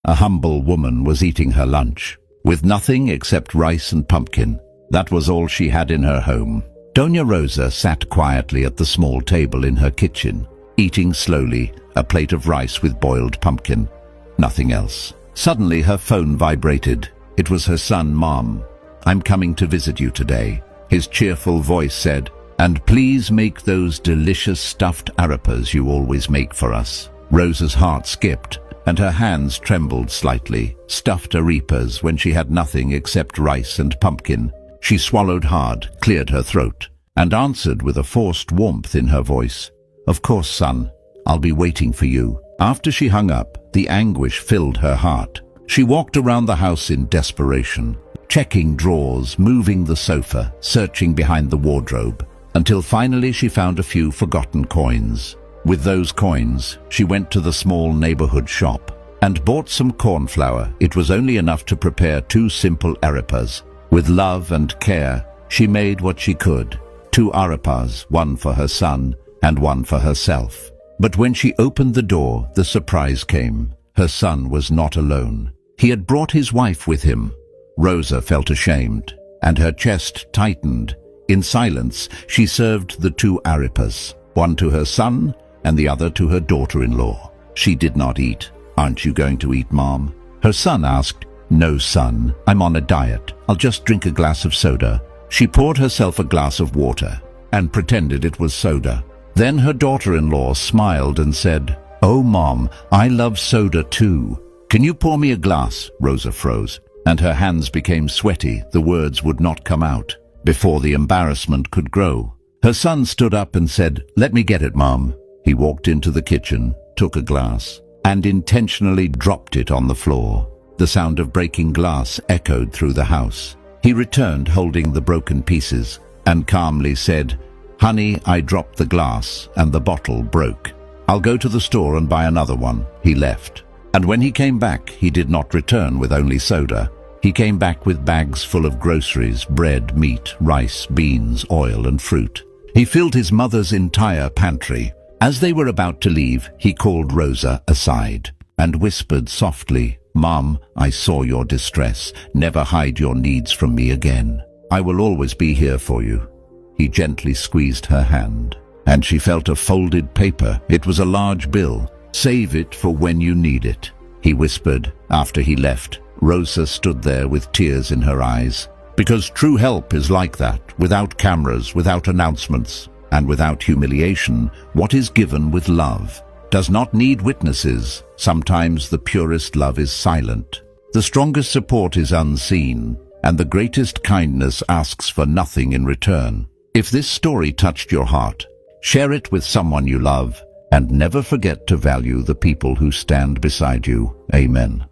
A humble woman was eating her lunch, with nothing except rice and pumpkin. That was all she had in her home. Doña Rosa sat quietly at the small table in her kitchen, eating slowly a plate of rice with boiled pumpkin. Nothing else. Suddenly her phone vibrated. It was her son, Mom. "I'm coming to visit you today," his cheerful voice said, "and please make those delicious stuffed arepas you always make for us." Rosa's heart skipped, and her hands trembled slightly. Stuffed arepas when she had nothing except rice and pumpkin. She swallowed hard, cleared her throat, and answered with a forced warmth in her voice, "Of course, son. I'll be waiting for you." After she hung up, the anguish filled her heart. She walked around the house in desperation, checking drawers, moving the sofa, searching behind the wardrobe, until finally she found a few forgotten coins. With those coins, she went to the small neighborhood shop and bought some corn flour. It was only enough to prepare 2 simple arepas. With love and care, she made what she could. 2 arepas, one for her son and one for herself. But when she opened the door, the surprise came. Her son was not alone. He had brought his wife with him. Rosa felt ashamed, and her chest tightened. In silence, she served the 2 arepas, one to her son and the other to her daughter-in-law. She did not eat. "Aren't you going to eat, Mom?" Her son asked. "No, son. I'm on a diet. I'll just drink a glass of soda." She poured herself a glass of water and pretended it was soda. Then her daughter-in-law smiled and said, "Oh, Mom, I love soda too. Can you pour me a glass?" Rosa froze, and her hands became sweaty. The words would not come out. Before the embarrassment could grow, her son stood up and said, "Let me get it, Mom." He walked into the kitchen, took a glass, and intentionally dropped it on the floor. The sound of breaking glass echoed through the house. He returned holding the broken pieces and calmly said, "Honey, I dropped the glass and the bottle broke. I'll go to the store and buy another one." He left. And when he came back, he did not return with only soda. He came back with bags full of groceries, bread, meat, rice, beans, oil, and fruit. He filled his mother's entire pantry. As they were about to leave, he called Rosa aside and whispered softly, "Mom, I saw your distress. Never hide your needs from me again. I will always be here for you." He gently squeezed her hand, and she felt a folded paper. It was a large bill. "Save it for when you need it," he whispered. After he left, Rosa stood there with tears in her eyes. Because true help is like that, without cameras, without announcements, and without humiliation. What is given with love does not need witnesses. Sometimes the purest love is silent. The strongest support is unseen, and the greatest kindness asks for nothing in return. If this story touched your heart, share it with someone you love, and never forget to value the people who stand beside you. Amen.